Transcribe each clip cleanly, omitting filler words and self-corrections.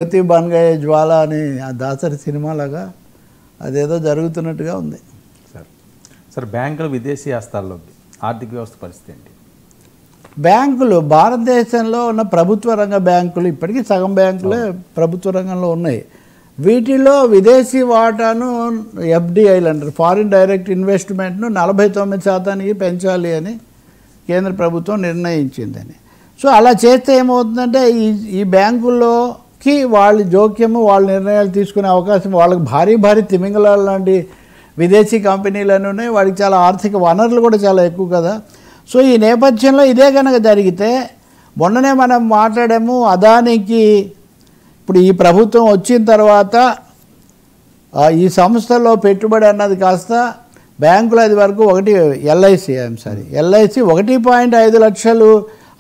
జ్యోతి bun Gaye జ్వాల అని ఆ దాసరి సినిమాలాగా అదేదో జరుగుతున్నట్టుగా ఉంది. సార్ బ్యాంకులు విదేశీ ఆస్తుల్లోకి ఆర్థిక వ్యవస్థ పరిస్థితి ఏంటి? బ్యాంకులు భారతదేశంలో ఉన్న ప్రభుత్వ రంగ బ్యాంకులు ఇప్పటికీ సగం బ్యాంకులే ప్రభుత్వ రంగంలో ఉన్నాయి. వీటిలో విదేశీ వాటాను ఎఫ్డిఐలు అంటారు, ఫారిన్ డైరెక్ట్ ఇన్వెస్ట్మెంట్ను 49% పెంచాలి అని కేంద్ర ప్రభుత్వం నిర్ణయించిందని. సో అలా చేస్తే ఏమవుతుందంటే ఈ బ్యాంకుల్లోకి వాళ్ళ జోక్యము వాళ్ళ నిర్ణయాలు తీసుకునే అవకాశం, వాళ్ళకి భారీ తిమింగలాలు లాంటి విదేశీ కంపెనీలు ఉన్నాయి, వాడికి చాలా ఆర్థిక వనరులు కూడా చాలా ఎక్కువ కదా. సో ఈ నేపథ్యంలో ఇదే కనుక జరిగితే, మొన్ననే మనం మాట్లాడాము అదానికి ఇప్పుడు ఈ ప్రభుత్వం వచ్చిన తర్వాత ఈ సంస్థలో పెట్టుబడి అన్నది కాస్త బ్యాంకులు అది వరకు ఎల్ఐసి 1.5 లక్షలు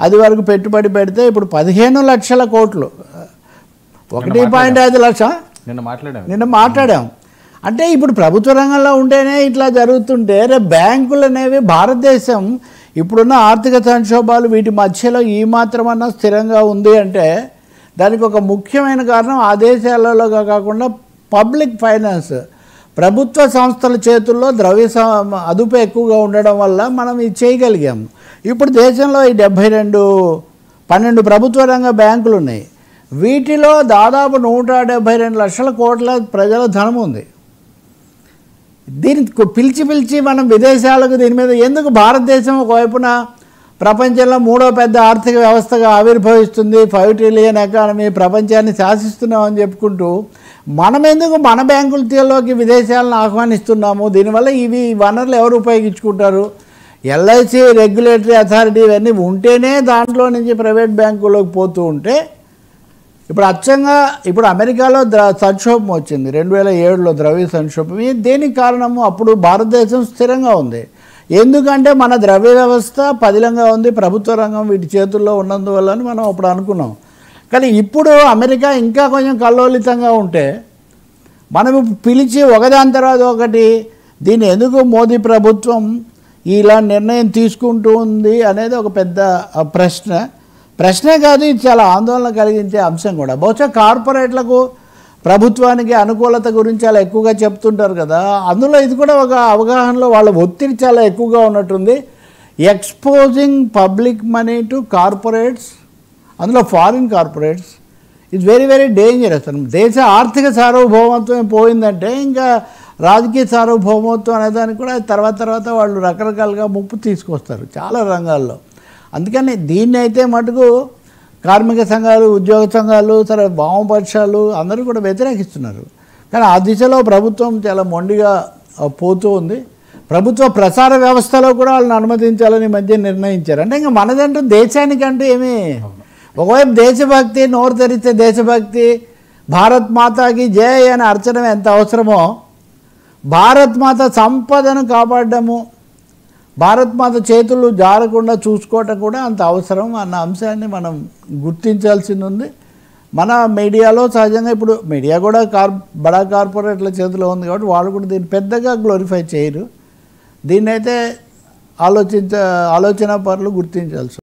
అది వరకు పెట్టుబడి పెడితే ఇప్పుడు 15 లక్షల కోట్లు, 1.5 లక్ష నిన్న మాట్లాడాం. అంటే ఇప్పుడు ప్రభుత్వ రంగంలో ఉంటేనే ఇట్లా జరుగుతుంటే రేపు బ్యాంకులు అనేవి భారతదేశం ఇప్పుడున్న ఆర్థిక సంక్షోభాలు వీటి మధ్యలో ఈ మాత్రమన్నా స్థిరంగా ఉంది అంటే దానికి ఒక ముఖ్యమైన కారణం ఆ దేశాలలో కాకుండా పబ్లిక్ ఫైనాన్స్, ప్రభుత్వ సంస్థల చేతుల్లో అదుపు ఎక్కువగా ఉండడం వల్ల మనం ఇది చేయగలిగాము. ఇప్పుడు దేశంలో ఈ 12 ప్రభుత్వ రంగ బ్యాంకులు ఉన్నాయి. వీటిలో దాదాపు 172 లక్షల కోట్ల ప్రజల ధనం ఉంది. దీన్ని పిలిచి మనం విదేశాలకు దీని మీద ఎందుకు, భారతదేశం ఒకవైపున ప్రపంచంలో 3వ పెద్ద ఆర్థిక వ్యవస్థగా ఆవిర్భవిస్తుంది, 5 ట్రిలియన్ ఎకానమీ, ప్రపంచాన్ని శాసిస్తున్నామని చెప్పుకుంటూ మనం ఎందుకు మన బ్యాంకులలోకి విదేశాలను ఆహ్వానిస్తున్నాము? దీనివల్ల ఇవి వనరులు ఎవరు ఉపయోగించుకుంటారు? ఎల్ఐసి రెగ్యులేటరీ అథారిటీ ఇవన్నీ ఉంటేనే దాంట్లో నుంచి ప్రైవేట్ బ్యాంకుల్లోకి పోతూ ఉంటే, ఇప్పుడు అచ్చంగా ఇప్పుడు అమెరికాలో సంక్షోభం వచ్చింది 2007లో, ద్రవ్య సంక్షోభం. దేనికి కారణము? అప్పుడు భారతదేశం స్థిరంగా ఉంది. ఎందుకంటే మన ద్రవ్య వ్యవస్థ పదిలంగా ఉంది, ప్రభుత్వ రంగం వీటి చేతుల్లో ఉన్నందువల్ల అని మనం అప్పుడు అనుకున్నాం. కానీ ఇప్పుడు అమెరికా ఇంకా కొంచెం కల్లోలితంగా ఉంటే మనం పిలిచి ఒకదాని తర్వాత ఒకటి దీన్ని ఎందుకు మోదీ ప్రభుత్వం ఇలా నిర్ణయం తీసుకుంటూ ఉంది అనేది ఒక పెద్ద ప్రశ్నే కాదు, ఇది చాలా ఆందోళన కలిగించే అంశం కూడా. బహుశా కార్పొరేట్లకు ప్రభుత్వానికి అనుకూలత గురించి చాలా ఎక్కువగా చెప్తుంటారు కదా, అందులో ఇది కూడా ఒక అవగాహనలో వాళ్ళ ఒత్తిడి చాలా ఎక్కువగా ఉన్నట్టుంది. Exposing public money to corporates, అందులో foreign corporates, it's very dangerous. దేశ ఆర్థిక సార్వభౌమత్వం పోయిందంటే ఇంకా రాజకీయ సార్వభౌమత్వం అనేదానికి కూడా తర్వాత వాళ్ళు రకరకాలుగా ముప్పు తీసుకొస్తారు చాలా రంగాల్లో. అందుకని దీన్ని అయితే మటుకు కార్మిక సంఘాలు, ఉద్యోగ సంఘాలు, సరే వామపక్షాలు అందరూ కూడా వ్యతిరేకిస్తున్నారు. కానీ ఆ దిశలో ప్రభుత్వం చాలా మొండిగా పోతూ ఉంది. ప్రభుత్వ ప్రసార వ్యవస్థలో కూడా వాళ్ళని అనుమతించాలని మధ్య నిర్ణయించారు. అంటే ఇంకా మనదంటూ దేశానికంటూ ఏమీ, ఒకవైపు దేశభక్తి, నోరు తెరిస్తే దేశభక్తి, భారత్ మాతాకి జై అని అర్చన ఎంత అవసరమో, భారత్ మాత సంపదను కాపాడము, భారత్ మాత చేతులు జారకుండా చూసుకోవటం కూడా అంత అవసరం అన్న అంశాన్ని మనం గుర్తించాల్సింది ఉంది. మన మీడియాలో సహజంగా ఇప్పుడు మీడియా కూడా బడా కార్పొరేట్ల చేతిలో ఉంది కాబట్టి వాళ్ళు కూడా దీన్ని పెద్దగా గ్లోరిఫై చేయరు. దీన్నైతే ఆలోచన పరులు గుర్తించాల్సి